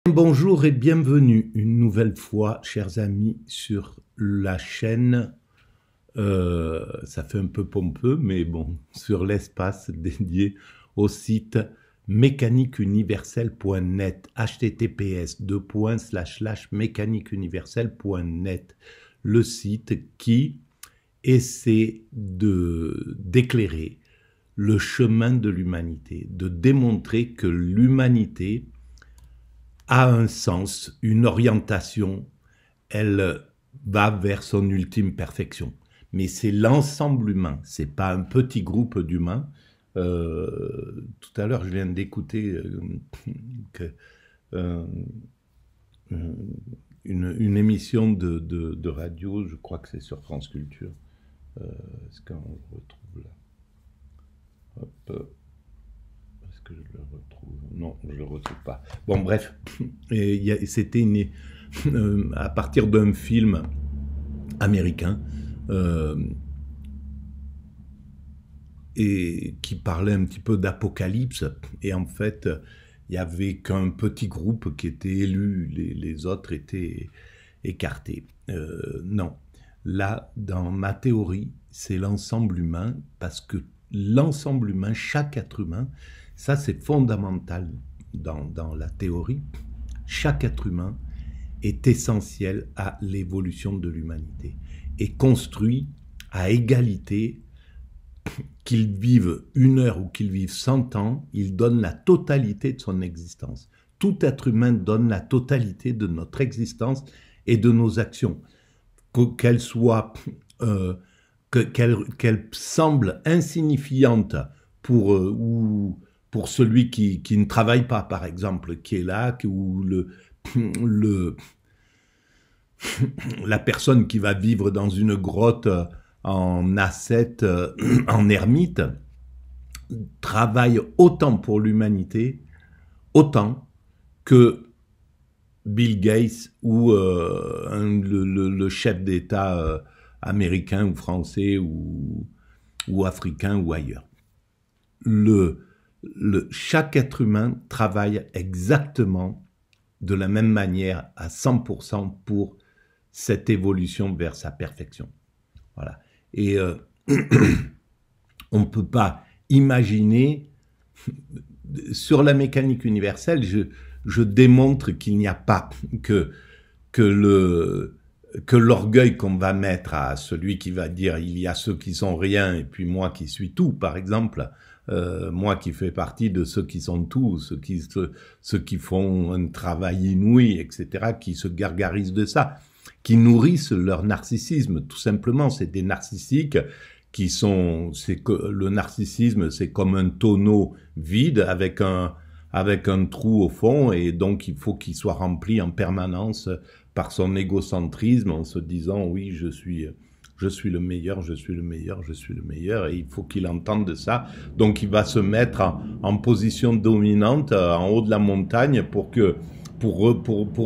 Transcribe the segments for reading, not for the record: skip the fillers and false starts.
Bonjour et bienvenue une nouvelle fois, chers amis, sur la chaîne, ça fait un peu pompeux, mais bon, sur l'espace dédié au site mécaniqueuniverselle.net, https://mécaniqueuniverselle.net, le site qui essaie d'éclairer le chemin de l'humanité, de démontrer que l'humanité a un sens, une orientation, elle va vers son ultime perfection. Mais c'est l'ensemble humain, c'est pas un petit groupe d'humains. Tout à l'heure, je viens d'écouter une émission de radio, je crois que c'est sur France Culture. Est-ce qu'on le retrouve là? Hop. Est-ce que je le retrouve? Non, je ne le retrouve pas. Bon, bref, c'était à partir d'un film américain et qui parlait un petit peu d'apocalypse. Et en fait, il n'y avait qu'un petit groupe qui était élu, les autres étaient écartés. Non, là, dans ma théorie, c'est l'ensemble humain, parce que l'ensemble humain, chaque être humain, ça c'est fondamental dans la théorie, chaque être humain est essentiel à l'évolution de l'humanité et construit à égalité. Qu'il vive 1 heure ou qu'il vive 100 ans, il donne la totalité de son existence. Tout être humain donne la totalité de notre existence et de nos actions. Qu'elles soient, qu'elles semblent insignifiantes pour celui qui ne travaille pas, par exemple, qui est là, ou la personne qui va vivre dans une grotte en ascète, en ermite, travaille autant pour l'humanité, autant que Bill Gates ou le chef d'État américain ou français ou africain ou ailleurs. Chaque être humain travaille exactement de la même manière à 100% pour cette évolution vers sa perfection. Voilà. Et on ne peut pas imaginer, sur la mécanique universelle, je démontre qu'il n'y a pas que l'orgueil qu'on va mettre à celui qui va dire il y a ceux qui sont rien et puis moi qui suis tout, par exemple, moi qui fais partie de ceux qui sont tout, ceux qui font un travail inouï, etc., qui se gargarisent de ça, qui nourrissent leur narcissisme, tout simplement. C'est des narcissiques qui sont... Le narcissisme, c'est comme un tonneau vide avec un trou au fond, et donc il faut qu'il soit rempli en permanence par son égocentrisme, en se disant « oui, je suis le meilleur, je suis le meilleur, je suis le meilleur », et il faut qu'il entende ça. Donc il va se mettre en position dominante, en haut de la montagne, pour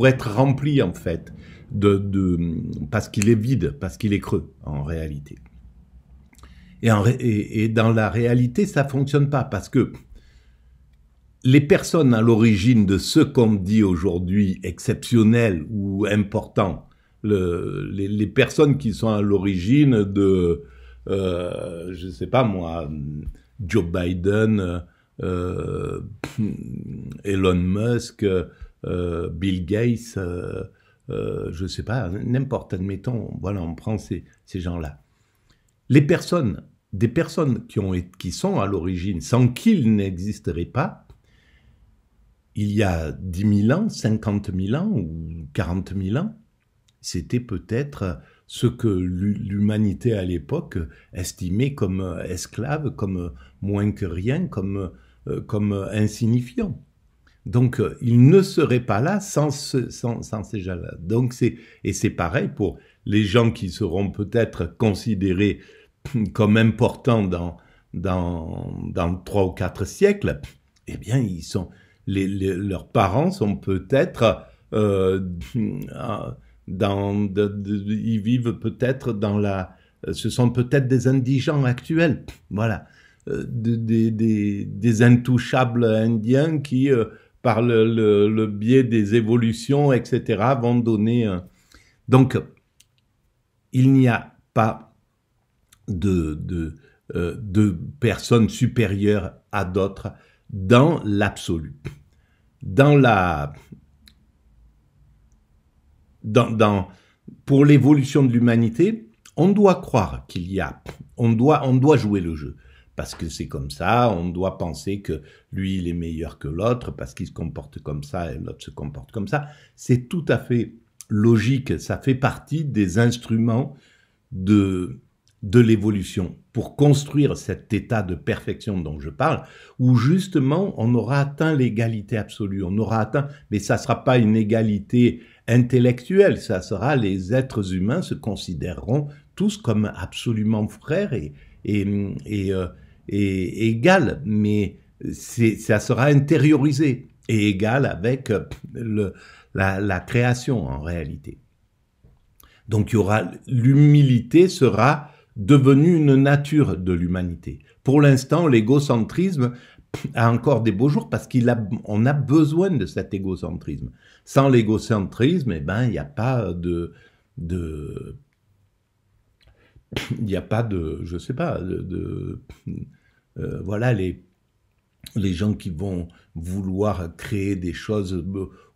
être rempli, en fait, parce qu'il est vide, parce qu'il est creux, en réalité. Et dans la réalité, ça fonctionne pas, parce que les personnes à l'origine de ce qu'on dit aujourd'hui exceptionnel ou important, les personnes qui sont à l'origine de, je sais pas moi, Joe Biden, Elon Musk, Bill Gates, je sais pas, n'importe, admettons, voilà, on prend ces gens-là. Des personnes qui sont à l'origine, sans qu'ils n'existeraient pas, il y a 10 000 ans, 50 000 ans ou 40 000 ans, c'était peut-être ce que l'humanité à l'époque estimait comme esclave, comme moins que rien, comme insignifiant. Donc, ils ne seraient pas là sans ces gens-là. Donc, c'est pareil pour les gens qui seront peut-être considérés comme importants dans 3 ou 4 siècles. Eh bien, leurs parents sont peut-être ils vivent peut-être ce sont peut-être des indigents actuels, voilà, des intouchables indiens qui par le biais des évolutions, etc., vont donner un... Donc, il n'y a pas de personnes supérieures à d'autres dans l'absolu. Pour l'évolution de l'humanité, on doit croire qu'il y a, on doit jouer le jeu. Parce que c'est comme ça, on doit penser que lui, il est meilleur que l'autre, parce qu'il se comporte comme ça et l'autre se comporte comme ça. C'est tout à fait logique, ça fait partie des instruments de l'évolution pour construire cet état de perfection dont je parle, où justement on aura atteint l'égalité absolue, on aura atteint, mais ça ne sera pas une égalité intellectuelle, ça sera les êtres humains se considéreront tous comme absolument frères et égal, mais ça sera intériorisé et égal avec la création en réalité. Donc l'humilité sera devenue une nature de l'humanité. Pour l'instant, l'égocentrisme a encore des beaux jours parce qu'on a besoin de cet égocentrisme. Sans l'égocentrisme, eh ben, il n'y a pas je sais pas, voilà, les gens qui vont vouloir créer des choses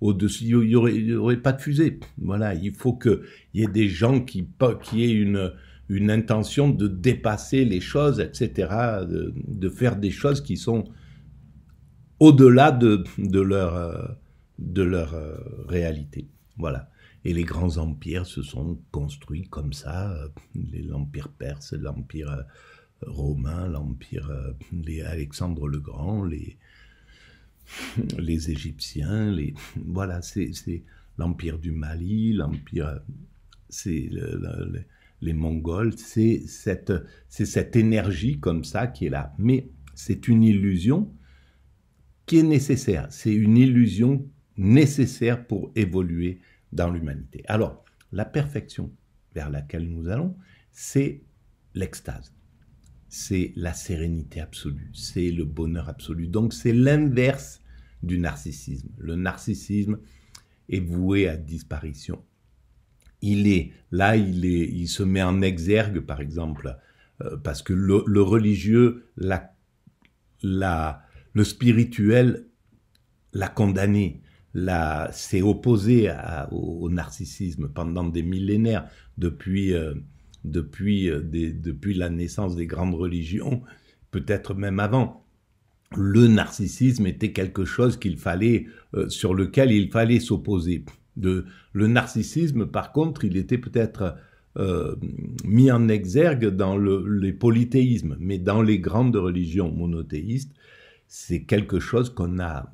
au-dessus, il y aurait pas de fusée. Voilà, il faut qu'il y ait des gens qui aient une intention de dépasser les choses, etc., de faire des choses qui sont au-delà de leur réalité. Voilà. Et les grands empires se sont construits comme ça, l'empire perse, l'empire romain, l'empire, Alexandre le Grand, les Égyptiens, voilà, c'est l'empire du Mali, l'empire, c'est les Mongols, c'est cette énergie comme ça qui est là. Mais c'est une illusion qui est nécessaire, c'est une illusion nécessaire pour évoluer dans l'humanité. Alors, la perfection vers laquelle nous allons, c'est l'extase. C'est la sérénité absolue, c'est le bonheur absolu. Donc c'est l'inverse du narcissisme. Le narcissisme est voué à disparition. Il se met en exergue, par exemple, parce que le religieux, le spirituel l'a condamné, s'est opposé au narcissisme pendant des millénaires, depuis la naissance des grandes religions, peut-être même avant. Le narcissisme était quelque chose sur lequel il fallait s'opposer. Le narcissisme, par contre, il était peut-être mis en exergue dans les polythéismes, mais dans les grandes religions monothéistes, c'est quelque chose qu'on a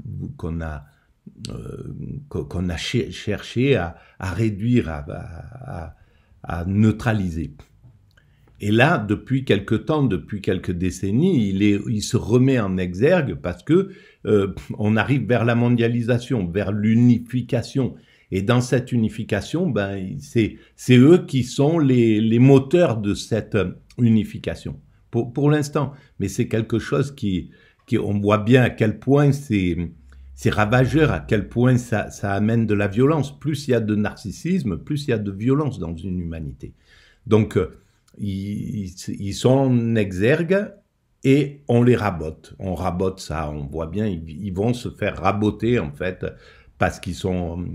cherché à réduire, à neutraliser. Et là, depuis quelque temps, depuis quelques décennies, il se remet en exergue parce que on arrive vers la mondialisation, vers l'unification. Et dans cette unification, ben, c'est eux qui sont les moteurs de cette unification. Pour l'instant. Mais c'est quelque chose on voit bien à quel point c'est ravageur, à quel point ça amène de la violence. Plus il y a de narcissisme, plus il y a de violence dans une humanité. Donc, ils sont en exergue et on les rabote. On rabote ça, on voit bien, ils vont se faire raboter en fait parce qu'ils sont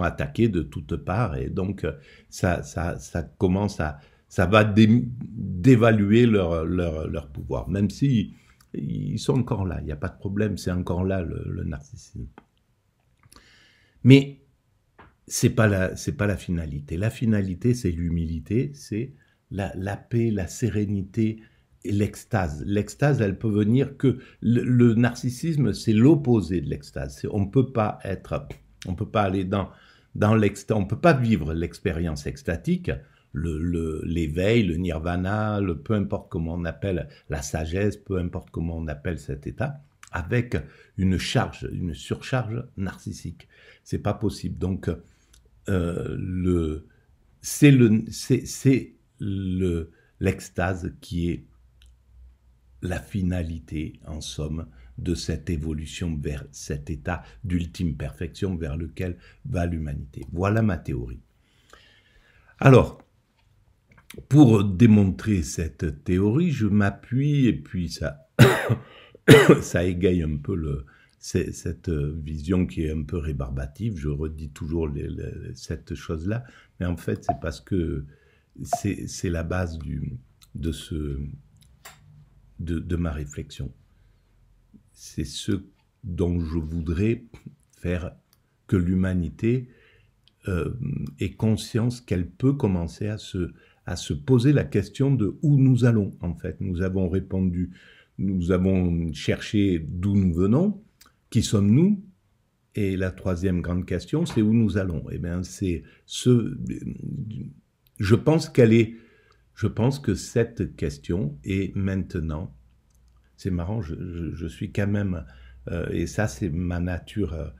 attaqués de toutes parts et donc ça va dévaluer leur pouvoir, même si ils sont encore là, il n'y a pas de problème, c'est encore là le narcissisme. Mais c'est pas la finalité. La finalité, c'est l'humilité, c'est la paix, la sérénité et l'extase. L'extase, elle peut venir que le narcissisme, c'est l'opposé de l'extase. On peut pas aller dans l'extase, on peut pas vivre l'expérience extatique, l'éveil, le nirvana, peu importe comment on appelle la sagesse, peu importe comment on appelle cet état, avec une surcharge narcissique. C'est pas possible. Donc c'est l'extase qui est la finalité, en somme, de cette évolution vers cet état d'ultime perfection vers lequel va l'humanité. Voilà ma théorie. Alors, pour démontrer cette théorie, je m'appuie, et puis ça, ça égaye un peu cette vision qui est un peu rébarbative. Je redis toujours cette chose-là, mais en fait, c'est parce que c'est la base de ma réflexion. C'est ce dont je voudrais faire que l'humanité ait conscience qu'elle peut commencer à se poser la question de où nous allons, en fait. Nous avons répondu, nous avons cherché d'où nous venons, qui sommes-nous, et la troisième grande question, c'est où nous allons. Eh bien, c'est je pense que cette question est maintenant, c'est marrant, je suis quand même, et ça c'est ma nature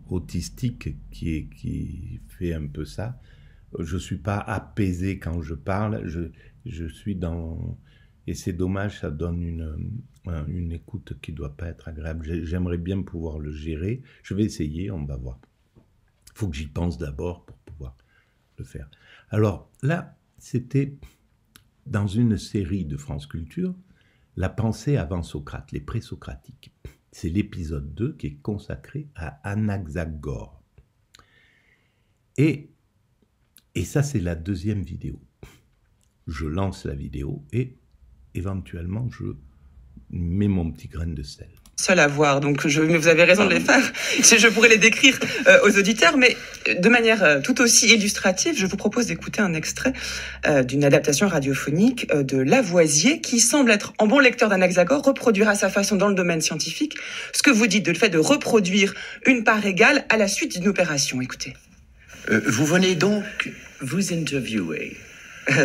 autistique qui fait un peu ça. Je suis pas apaisé quand je parle, je suis dans... Et c'est dommage, ça donne une écoute qui doit pas être agréable. J'aimerais bien pouvoir le gérer. Je vais essayer, on va voir. Il faut que j'y pense d'abord pour pouvoir le faire. Alors là, c'était dans une série de France Culture, La pensée avant Socrate, les présocratiques. C'est l'épisode 2 qui est consacré à Anaxagore. Et ça, c'est la deuxième vidéo. Je lance la vidéo et éventuellement, je mets mon petit grain de sel. Seul à voir, donc mais vous avez raison de les faire. Je pourrais les décrire aux auditeurs, mais de manière tout aussi illustrative, je vous propose d'écouter un extrait d'une adaptation radiophonique de Lavoisier, qui semble être, en bon lecteur d'Anaxagore, reproduire à sa façon dans le domaine scientifique ce que vous dites de le fait de reproduire une part égale à la suite d'une opération. Écoutez. Vous venez donc vous interviewer.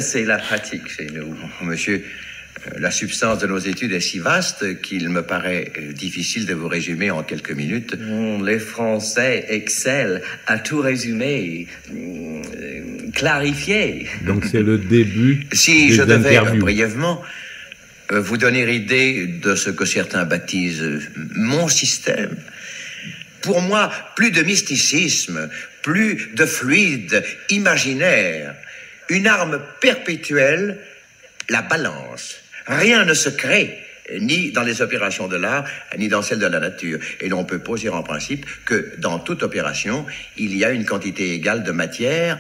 C'est la pratique chez nous, monsieur. La substance de nos études est si vaste qu'il me paraît difficile de vous résumer en quelques minutes. Les Français excellent à tout résumer, clarifier. Donc c'est le début. Si je devais interviews. Brièvement vous donner idée de ce que certains baptisent mon système, pour moi, plus de mysticisme, plus de fluide imaginaire, une arme perpétuelle, la balance. Rien ne se crée, ni dans les opérations de l'art, ni dans celles de la nature. Et l'on peut poser en principe que dans toute opération, il y a une quantité égale de matière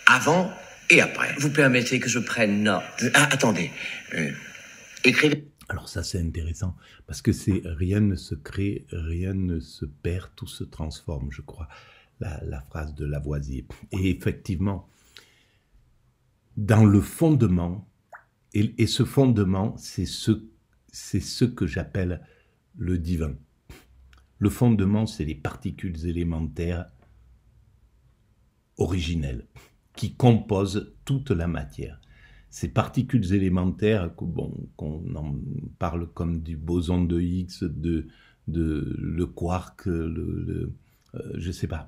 avant et après. Vous permettez que je prenne note? Attendez. Écrivez. Alors ça, c'est intéressant, parce que c'est rien ne se crée, rien ne se perd, tout se transforme, je crois, la phrase de Lavoisier. Et effectivement, dans le fondement, et ce fondement, c'est ce que j'appelle le divin. Le fondement, c'est les particules élémentaires originelles qui composent toute la matière. Ces particules élémentaires, qu'on en parle comme du boson de Higgs, le quark, je sais pas,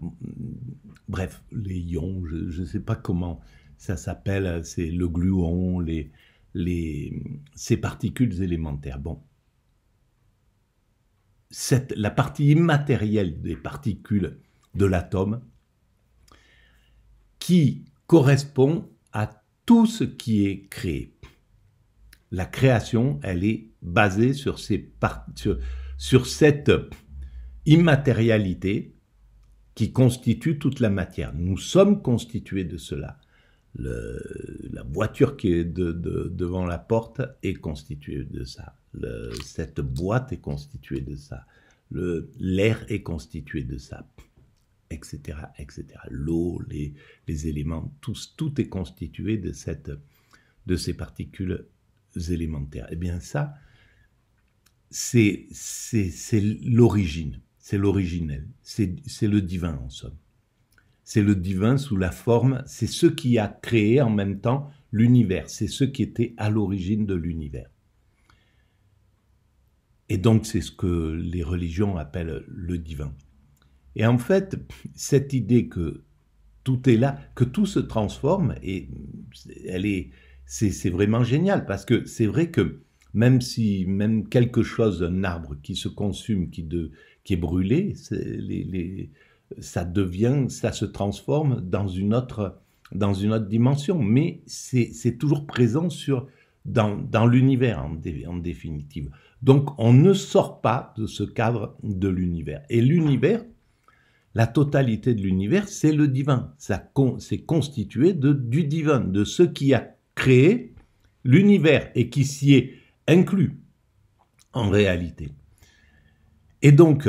bref, les ions, je sais pas comment ça s'appelle, c'est le gluon, ces particules élémentaires. Bon, la partie immatérielle des particules de l'atome qui correspond à tout ce qui est créé. La création, elle est basée sur cette immatérialité qui constitue toute la matière. Nous sommes constitués de cela. La voiture qui est devant la porte est constituée de ça. Cette boîte est constituée de ça. L'air est constitué de ça, etc., etc. L'eau, les éléments, tout est constitué de ces particules élémentaires. Eh bien ça, c'est l'origine, c'est l'originel, c'est le divin en somme. C'est le divin sous la forme, c'est ce qui a créé en même temps l'univers, c'est ce qui était à l'origine de l'univers. Et donc c'est ce que les religions appellent le divin. Et en fait, cette idée que tout est là, que tout se transforme, et c'est vraiment génial, parce que c'est vrai que même quelque chose, un arbre qui se consume, qui est brûlé, ça se transforme dans une autre dimension, mais c'est toujours présent dans l'univers en définitive. Donc on ne sort pas de ce cadre de l'univers. Et l'univers, la totalité de l'univers, c'est le divin. C'est constitué du divin, de ce qui a créé l'univers et qui s'y est inclus en réalité. Et donc,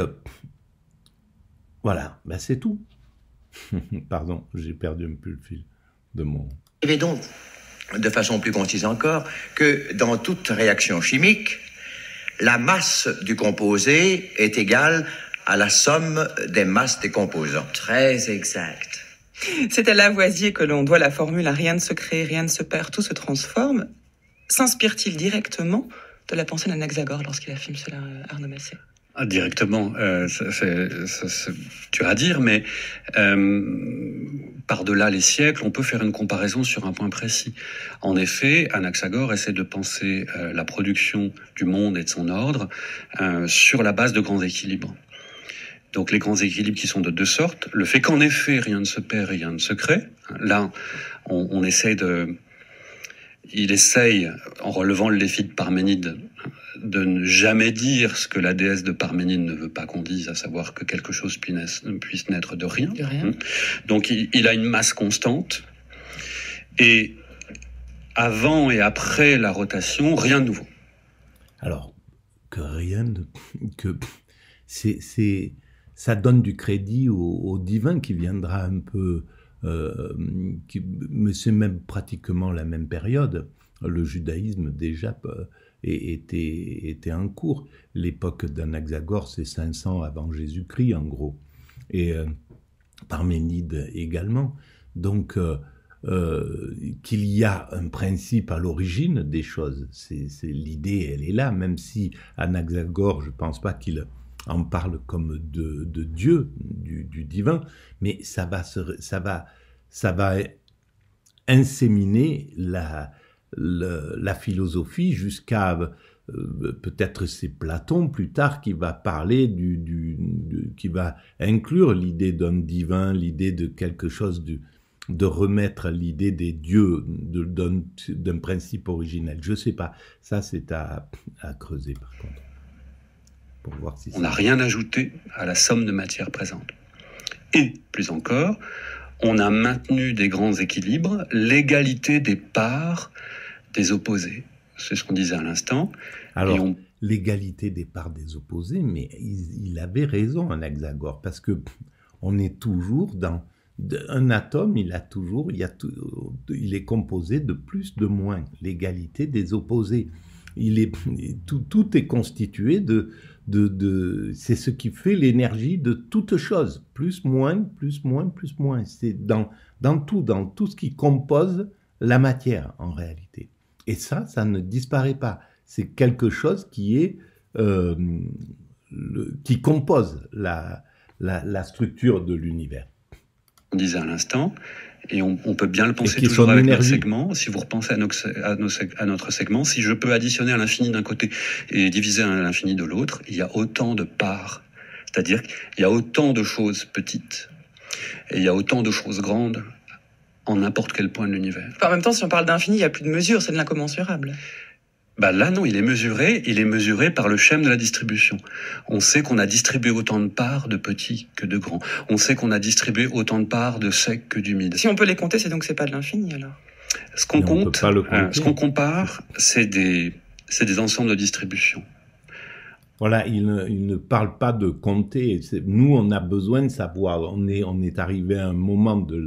voilà, ben c'est tout. Pardon, j'ai perdu un peu le fil de mon... Et donc, de façon plus concise encore, que dans toute réaction chimique, la masse du composé est égale à la somme des masses des composants. Très exact. C'est à Lavoisier que l'on doit la formule « rien ne se crée, rien ne se perd, tout se transforme ». S'inspire-t-il directement de la pensée d'Anaxagore lorsqu'il affirme cela, Arnaud Massé? Directement, c'est dur à dire, mais par-delà les siècles, on peut faire une comparaison sur un point précis. En effet, Anaxagore essaie de penser la production du monde et de son ordre sur la base de grands équilibres. Donc les grands équilibres qui sont de deux sortes, le fait qu'en effet rien ne se perd, rien ne se crée. Là, on essaie il essaye, en relevant le défi de Parménide, de ne jamais dire ce que la déesse de Parménide ne veut pas qu'on dise, à savoir que quelque chose puisse naître de rien. Donc il a une masse constante, et avant et après la rotation, rien de nouveau. Alors, ça donne du crédit au divin qui viendra un peu... mais c'est même pratiquement la même période. Le judaïsme déjà était en cours. L'époque d'Anaxagore, c'est 500 avant Jésus-Christ en gros, et Parménide également. Donc qu'il y a un principe à l'origine des choses, c'est l'idée, elle est là. Même si Anaxagore, je pense pas qu'il en parle comme de Dieu, du divin, mais ça va inséminer la philosophie jusqu'à peut-être c'est Platon plus tard qui va parler qui va inclure l'idée d'un divin, l'idée de quelque chose de remettre l'idée des dieux d'un principe originel. Je sais pas, ça c'est à creuser par contre. Pour voir si on n'a rien ajouté à la somme de matière présente. Et, plus encore, on a maintenu des grands équilibres, l'égalité des parts des opposés. C'est ce qu'on disait à l'instant. Alors, l'égalité des parts des opposés, mais il avait raison, Anaxagore, parce que on est toujours dans... Un atome, il est composé de plus, de moins. L'égalité des opposés. Tout est constitué c'est ce qui fait l'énergie de toute chose. Plus, moins, plus, moins, plus, moins. C'est dans tout ce qui compose la matière, en réalité. Et ça ne disparaît pas. C'est quelque chose qui compose la structure de l'univers. On disait à l'instant, et on peut bien le penser toujours avec notre segment. Si vous repensez à notre segment, si je peux additionner à l'infini d'un côté et diviser à l'infini de l'autre, il y a autant de parts. C'est-à-dire qu'il y a autant de choses petites et il y a autant de choses grandes en n'importe quel point de l'univers. En même temps, si on parle d'infini, il n'y a plus de mesure, c'est de l'incommensurable. Là, non, il est mesuré par le schème de la distribution. On sait qu'on a distribué autant de parts de petits que de grands. On sait qu'on a distribué autant de parts de sec que d'humide. Si on peut les compter, c'est donc c'est pas de l'infini, alors? Ce qu'on compare, c'est des ensembles de distribution. Voilà, il ne parle pas de compter. Nous, on a besoin de savoir. On est arrivé à un moment de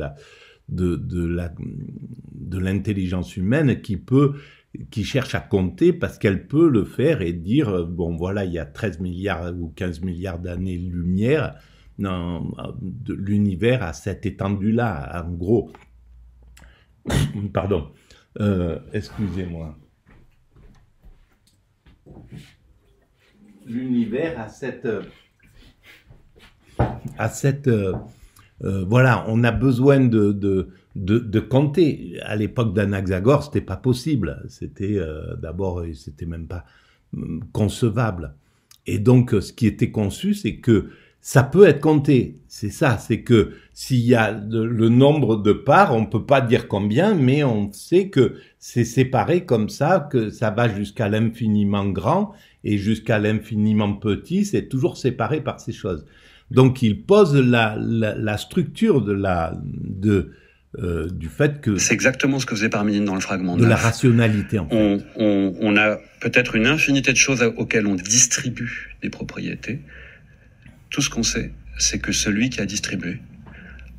l'intelligence humaine qui cherche à compter parce qu'elle peut le faire et dire, bon voilà, il y a 13 milliards ou 15 milliards d'années-lumière, de l'univers à cette étendue-là, en gros. Pardon, excusez-moi. L'univers à cette voilà, on a besoin de compter. À l'époque d'Anaxagore, c'était pas possible. C'était d'abord, c'était même pas concevable. Et donc, ce qui était conçu, c'est que ça peut être compté. C'est ça, c'est que s'il y a le nombre de parts, on peut pas dire combien, mais on sait que c'est séparé comme ça, que ça va jusqu'à l'infiniment grand et jusqu'à l'infiniment petit, c'est toujours séparé par ces choses. Donc, il pose la structure du fait que... C'est exactement ce que faisait Parménide dans le fragment 9. De la rationalité, en fait. On a peut-être une infinité de choses auxquelles on distribue des propriétés. Tout ce qu'on sait, c'est que celui qui a distribué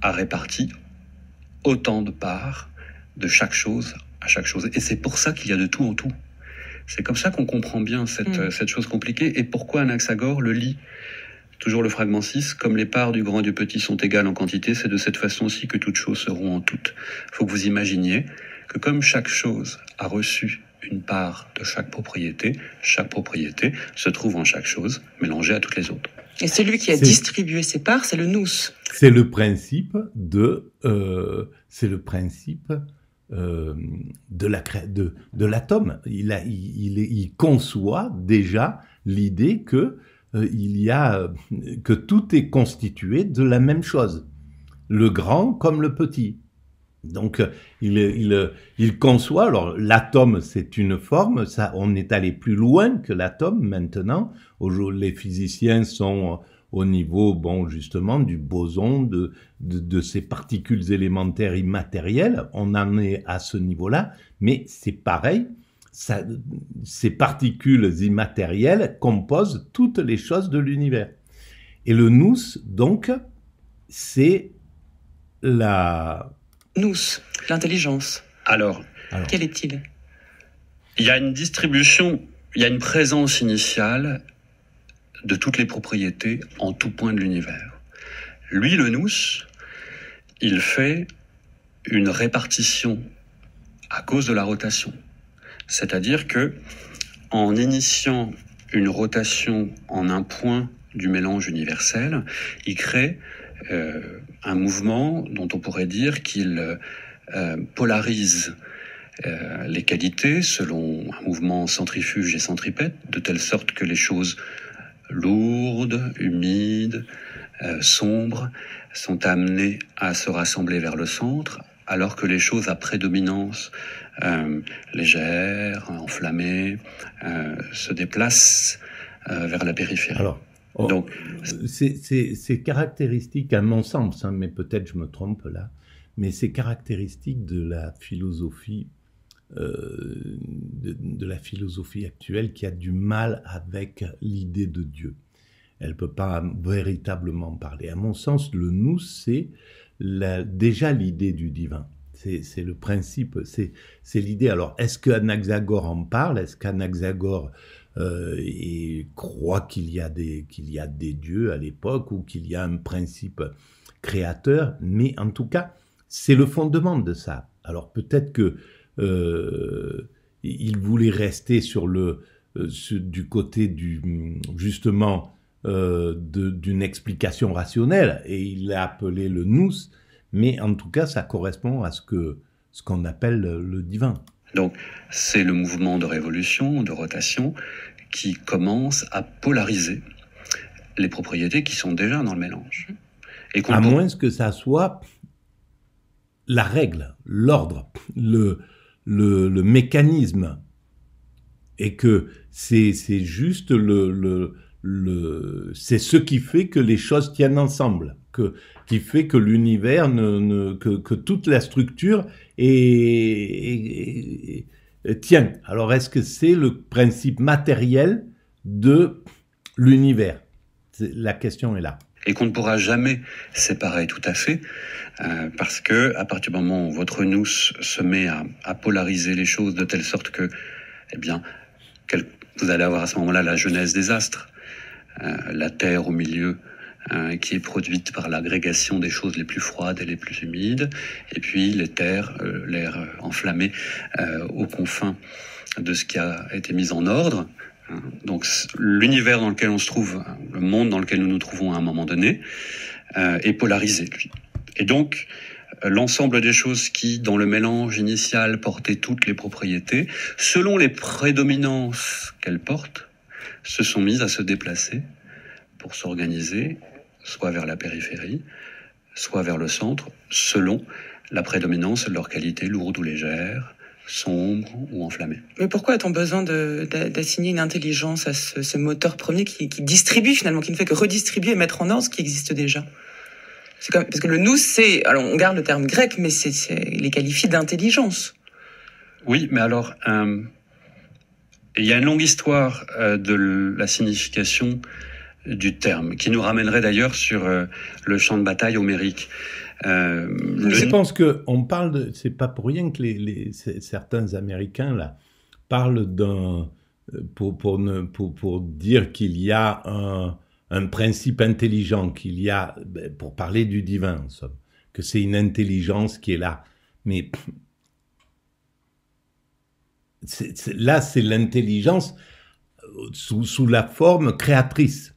a réparti autant de parts de chaque chose à chaque chose. Et c'est pour ça qu'il y a de tout en tout. C'est comme ça qu'on comprend bien cette chose compliquée. Et pourquoi Anaxagore le lit, toujours le fragment 6, comme les parts du grand et du petit sont égales en quantité, c'est de cette façon aussi que toutes choses seront en toutes. Il faut que vous imaginiez que comme chaque chose a reçu une part de chaque propriété se trouve en chaque chose, mélangée à toutes les autres. Et celui qui a distribué ses parts, c'est le nous. C'est le principe de l'atome. Il conçoit déjà l'idée que que tout est constitué de la même chose, le grand comme le petit. Donc il conçoit. Alors l'atome, c'est une forme. Ça, on est allé plus loin que l'atome maintenant. Les physiciens sont au niveau, justement, du boson, de ces particules élémentaires immatérielles. On en est à ce niveau-là, mais c'est pareil. Ces particules immatérielles composent toutes les choses de l'univers. Et le nous, donc, c'est nous, l'intelligence. Alors, quel est-il? Il y a une distribution, il y a une présence initiale de toutes les propriétés en tout point de l'univers. Lui, le nous, il fait une répartition à cause de la rotation. C'est-à-dire que, en initiant une rotation en un point du mélange universel, il crée un mouvement dont on pourrait dire qu'il polarise les qualités selon un mouvement centrifuge et centripète, de telle sorte que les choses lourdes, humides, sombres sont amenées à se rassembler vers le centre, alors que les choses à prédominance légère, enflammée, se déplacent vers la périphérie. Alors, donc, c'est caractéristique, à mon sens, mais peut-être je me trompe là, mais c'est caractéristique de la philosophie, de la philosophie actuelle qui a du mal avec l'idée de Dieu. Elle peut pas véritablement parler. À mon sens, le nous, c'est déjà l'idée du divin. C'est le principe, c'est l'idée. Alors, est-ce qu'Anaxagore en parle? Est-ce qu'Anaxagore croit qu'il y a des dieux à l'époque ou qu'il y a un principe créateur? Mais en tout cas, c'est le fondement de ça. Alors peut-être que il voulait rester du côté justement d'une explication rationnelle et il l'a appelé le nous. Mais en tout cas, ça correspond à ce qu'on appelle le divin. Donc, c'est le mouvement de révolution, de rotation, qui commence à polariser les propriétés qui sont déjà dans le mélange. Et à moins que ça soit la règle, l'ordre, le mécanisme, et que c'est juste c'est ce qui fait que les choses tiennent ensemble, qui fait que l'univers que toute la structure tient. Alors, est-ce que c'est le principe matériel de l'univers? La question est là. Et qu'on ne pourra jamais séparer tout à fait, parce que à partir du moment où votre nous se met à polariser les choses de telle sorte que, vous allez avoir à ce moment-là la genèse des astres, la Terre au milieu, qui est produite par l'agrégation des choses les plus froides et les plus humides, et puis l'air enflammé aux confins de ce qui a été mis en ordre. Donc l'univers dans lequel on se trouve, le monde dans lequel nous nous trouvons à un moment donné, est polarisé, lui. Et donc, l'ensemble des choses qui, dans le mélange initial, portaient toutes les propriétés, selon les prédominances qu'elles portent, se sont mises à se déplacer pour s'organiser, soit vers la périphérie, soit vers le centre, selon la prédominance de leur qualité lourde ou légère, sombre ou enflammée. Mais pourquoi a-t-on besoin d'assigner une intelligence à ce moteur premier qui distribue finalement, qui ne fait que redistribuer et mettre en ordre ce qui existe déjà? Parce que le nous, alors on garde le terme grec, mais il les qualifie d'intelligence. Oui, mais alors, il y a une longue histoire de la signification du terme, qui nous ramènerait d'ailleurs sur le champ de bataille homérique. Je pense que on parle de, c'est pas pour rien que certains Américains là parlent pour dire qu'il y a un principe intelligent, qu'il y a, pour parler du divin en somme, que c'est une intelligence qui est là. Mais là, c'est l'intelligence sous la forme créatrice.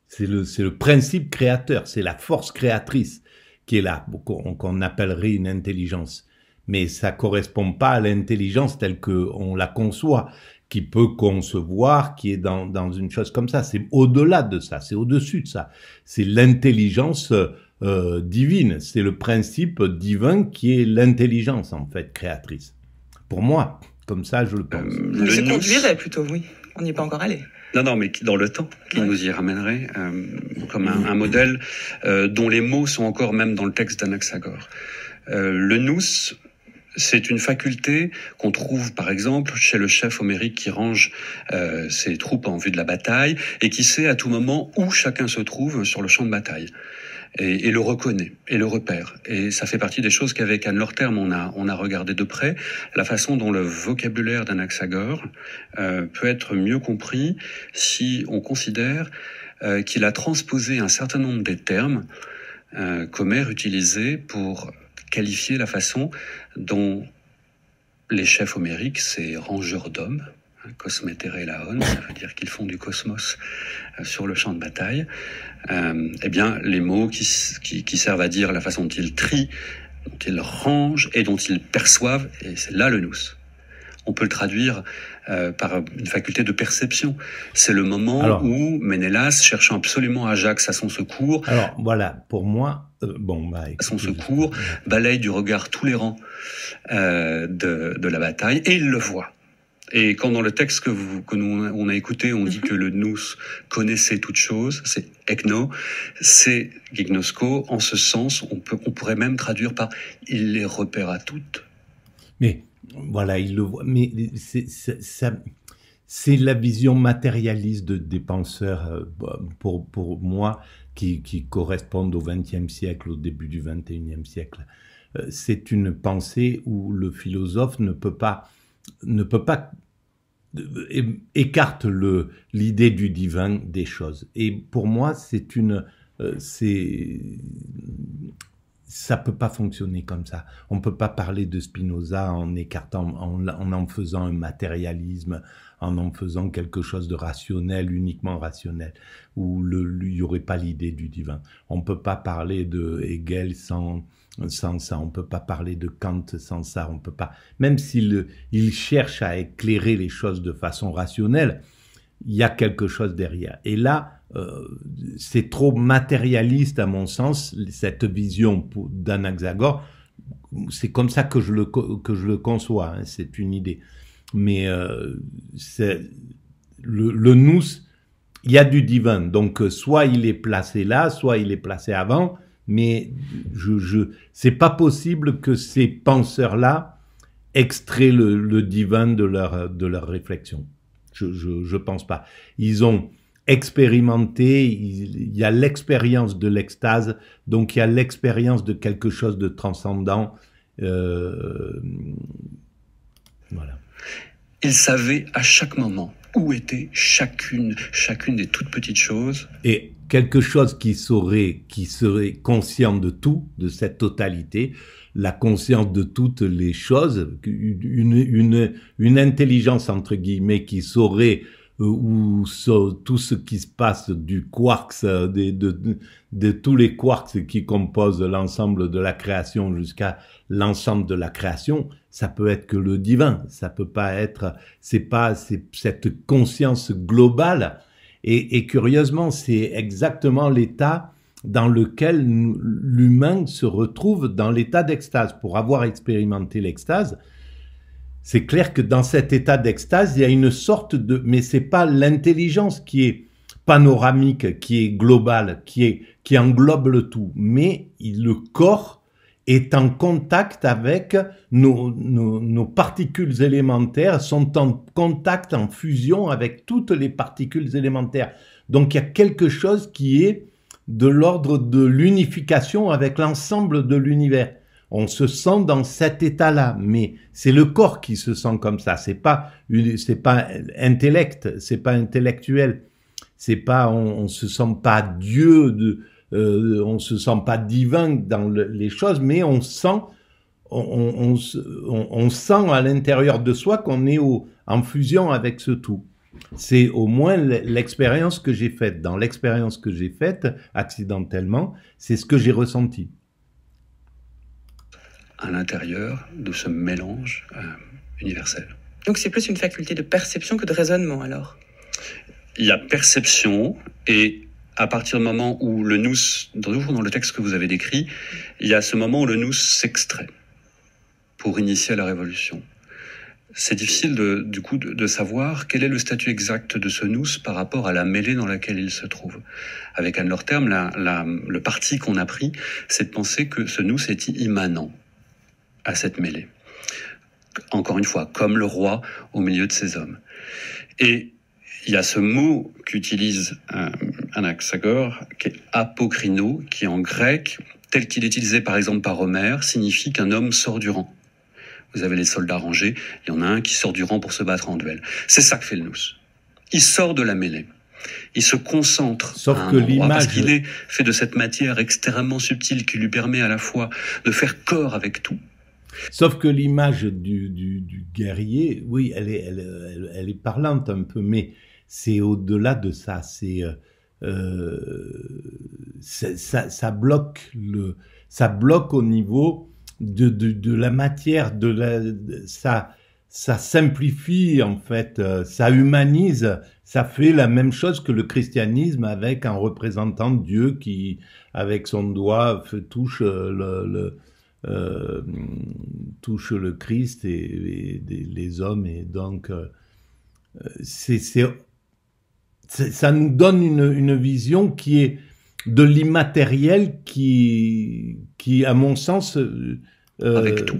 C'est le principe créateur, c'est la force créatrice qui est là, qu'on appellerait une intelligence. Mais ça correspond pas à l'intelligence telle qu'on la conçoit, qui peut concevoir, qui est dans une chose comme ça. C'est au-delà de ça, c'est au-dessus de ça. C'est l'intelligence divine, c'est le principe divin qui est l'intelligence, en fait, créatrice. Pour moi, comme ça, je le pense. Je conduirais plutôt, oui. On n'y est pas encore allé. Non, mais dans le temps, qui nous y ramènerait, comme un modèle dont les mots sont encore même dans le texte d'Anaxagore. Le nous, c'est une faculté qu'on trouve, par exemple, chez le chef homérique qui range ses troupes en vue de la bataille et qui sait à tout moment où chacun se trouve sur le champ de bataille. Et le reconnaît, et le repère. Et ça fait partie des choses qu'avec Anne Lorterme, on a regardé de près, la façon dont le vocabulaire d'Anaxagore peut être mieux compris si on considère qu'il a transposé un certain nombre des termes qu'Homère utilisait pour qualifier la façon dont les chefs homériques, ces rangeurs d'hommes, cosmetere laon, ça veut dire qu'ils font du cosmos sur le champ de bataille, eh bien, les mots qui servent à dire la façon dont ils trient, dont ils rangent et dont ils perçoivent, et c'est là le nous. On peut le traduire par une faculté de perception. C'est le moment où Ménélas, cherchant absolument Ajax à son secours, alors voilà, pour moi, à son secours, balaye du regard tous les rangs de la bataille, et il le voit. Et quand dans le texte on a écouté, on dit que le nous connaissait toutes choses, c'est ekno, c'est gignosko. En ce sens, on pourrait même traduire par il les repéra toutes. Mais voilà, il le voit. Mais c'est la vision matérialiste des penseurs, pour moi, qui correspondent au XXe siècle, au début du XXIe siècle. C'est une pensée où le philosophe ne peut pas écarte l'idée du divin des choses. Et pour moi, ça peut pas fonctionner comme ça. On peut pas parler de Spinoza en écartant, en faisant un matérialisme, en faisant quelque chose de rationnel, uniquement rationnel, où il y aurait pas l'idée du divin. On peut pas parler de Hegel sans ça, on peut pas parler de Kant sans ça, on peut pas, même s'il cherche à éclairer les choses de façon rationnelle, il y a quelque chose derrière. Et là, c'est trop matérialiste à mon sens, cette vision d'Anaxagore. C'est comme ça que je le conçois, hein, c'est une idée. Mais c'est le nous, il y a du divin, donc soit il est placé là, soit il est placé avant. Mais c'est pas possible que ces penseurs-là extraient le divin de leur réflexion. Je pense pas. Ils ont expérimenté, il y a l'expérience de l'extase, donc il y a l'expérience de quelque chose de transcendant. Voilà. Ils savaient à chaque moment où était chacune des toutes petites choses. Et quelque chose qui serait conscient de tout, de cette totalité, la conscience de toutes les choses, une intelligence entre guillemets qui saurait où tout ce qui se passe du quarks, de tous les quarks qui composent l'ensemble de la création jusqu'à l'ensemble de la création, ça peut être que le divin, ça peut pas être, c'est cette conscience globale. Et curieusement, c'est exactement l'état dans lequel l'humain se retrouve dans l'état d'extase. Pour avoir expérimenté l'extase, c'est clair que dans cet état d'extase, il y a une sorte de... Mais c'est pas l'intelligence qui est panoramique, qui est globale, qui englobe le tout. Mais le corps est en contact avec nos particules élémentaires, sont en contact, en fusion avec toutes les particules élémentaires. Donc il y a quelque chose qui est de l'ordre de l'unification avec l'ensemble de l'univers. On se sent dans cet état-là, mais c'est le corps qui se sent comme ça. C'est pas intellect, c'est pas intellectuel. C'est pas, on se sent pas Dieu, on se sent pas divin dans les choses, mais on sent à l'intérieur de soi qu'on est en fusion avec ce tout. C'est au moins l'expérience que j'ai faite. Dans l'expérience que j'ai faite, accidentellement, c'est ce que j'ai ressenti. À l'intérieur de ce mélange universel. Donc c'est plus une faculté de perception que de raisonnement, alors? Il y a perception, et à partir du moment où le nous, toujours dans le texte que vous avez décrit, il y a ce moment où le nous s'extrait pour initier la révolution. C'est difficile du coup de savoir quel est le statut exact de ce nous par rapport à la mêlée dans laquelle il se trouve. Avec Anne-Laure Terme, le parti qu'on a pris, c'est de penser que ce nous est immanent à cette mêlée. Encore une fois, comme le roi au milieu de ses hommes. Et il y a ce mot qu'utilise Anaxagore, qui est apokrino, qui en grec, tel qu'il est utilisé par exemple par Homère, signifie qu'un homme sort du rang. Vous avez les soldats rangés, il y en a un qui sort du rang pour se battre en duel. C'est ça que fait le nous. Il sort de la mêlée. Il se concentre Sauf à un que endroit, parce l'image... qu'il est fait de cette matière extrêmement subtile qui lui permet à la fois de faire corps avec tout. Sauf que l'image du guerrier, oui, elle est parlante un peu, mais c'est au-delà de ça. Ça bloque au niveau de la matière, ça simplifie en fait, ça humanise, ça fait la même chose que le christianisme avec un représentant de Dieu qui, avec son doigt, touche le Christ et les hommes, et donc ça nous donne une vision qui est de l'immatériel qui à mon sens avec tout.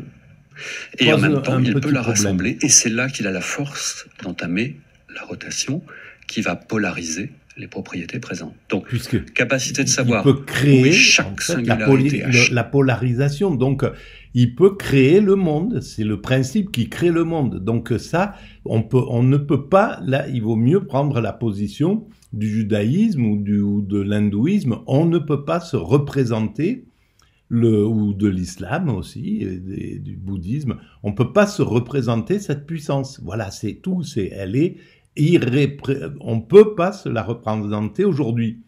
Et en même temps, il peut la problème. rassembler, et c'est là qu'il a la force d'entamer la rotation qui va polariser les propriétés présentes. Donc, capacité de savoir il peut créer chaque singularité la polarisation. Donc, il peut créer le monde. C'est le principe qui crée le monde. Donc ça, on ne peut pas. Là, il vaut mieux prendre la position du judaïsme ou de l'hindouisme. On ne peut pas se représenter ou de l'islam aussi, et du bouddhisme. On ne peut pas se représenter cette puissance. Voilà, c'est tout. On ne peut pas se la représenter aujourd'hui.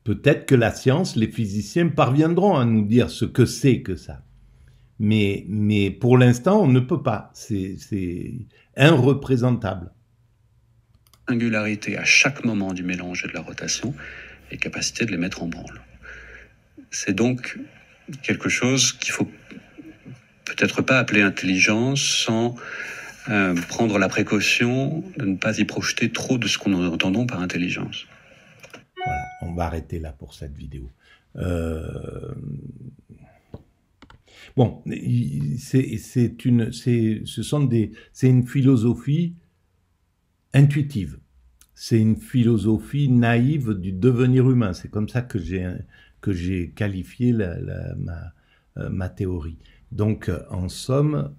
Peut-être que la science, les physiciens parviendront à nous dire ce que c'est que ça. Mais pour l'instant, on ne peut pas. C'est irreprésentable. Singularité à chaque moment du mélange et de la rotation, et capacité de les mettre en branle. C'est donc quelque chose qu'il faut peut-être pas appeler intelligence sans prendre la précaution de ne pas y projeter trop de ce qu'on entend par intelligence. Voilà, on va arrêter là pour cette vidéo. Bon, c'est une philosophie intuitive. C'est une philosophie naïve du devenir humain. C'est comme ça que j'ai qualifié ma théorie. Donc, en somme,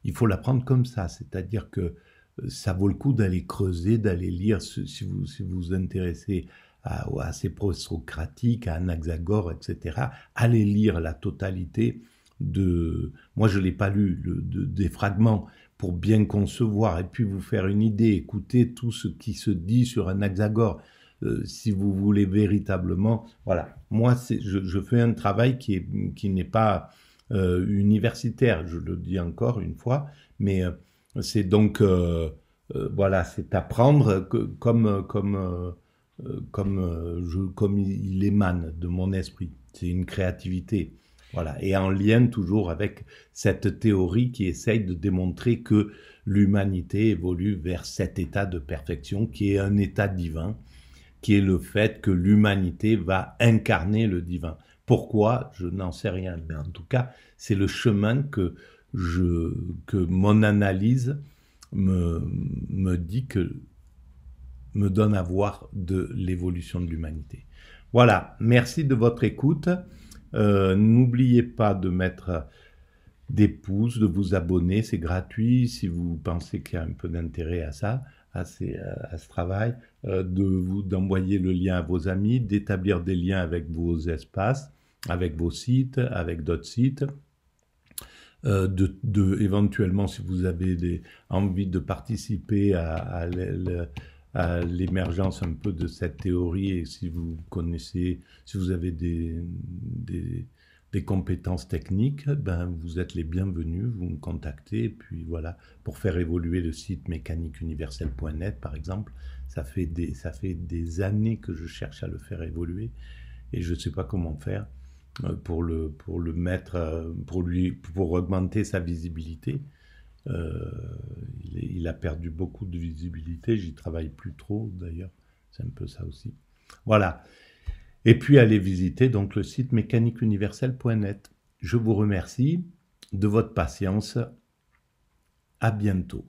il faut la prendre comme ça. C'est-à-dire que ça vaut le coup d'aller creuser, d'aller lire, si vous vous intéressez à ces prosocratiques, à Anaxagore, etc. Allez lire la totalité moi je l'ai pas lu, des fragments, pour bien concevoir et puis vous faire une idée, écouter tout ce qui se dit sur Anaxagore, si vous voulez véritablement, voilà. Moi, je fais un travail qui n'est pas universitaire, je le dis encore une fois, mais c'est donc voilà, c'est apprendre comme il émane de mon esprit. C'est une créativité. Voilà. Et en lien toujours avec cette théorie qui essaye de démontrer que l'humanité évolue vers cet état de perfection qui est un état divin, qui est le fait que l'humanité va incarner le divin. Pourquoi? Je n'en sais rien. Mais en tout cas, c'est le chemin que mon analyse me dit que me donne à voir de l'évolution de l'humanité. Voilà, merci de votre écoute. N'oubliez pas de mettre des pouces, de vous abonner, c'est gratuit si vous pensez qu'il y a un peu d'intérêt à ça, à ce travail, d'envoyer le lien à vos amis, d'établir des liens avec vos espaces, avec vos sites, avec d'autres sites. Éventuellement, si vous avez envie de participer à l'émergence un peu de cette théorie, et si vous connaissez, si vous avez des compétences techniques, ben vous êtes les bienvenus, vous me contactez, et puis voilà, pour faire évoluer le site mécaniqueuniverselle.net par exemple, ça fait des années que je cherche à le faire évoluer, et je ne sais pas comment faire pour le mettre, pour augmenter sa visibilité. Il a perdu beaucoup de visibilité, j'y travaille plus trop d'ailleurs, c'est un peu ça aussi. Voilà. Et puis allez visiter donc le site mécaniqueuniverselle.net. Je vous remercie de votre patience. À bientôt.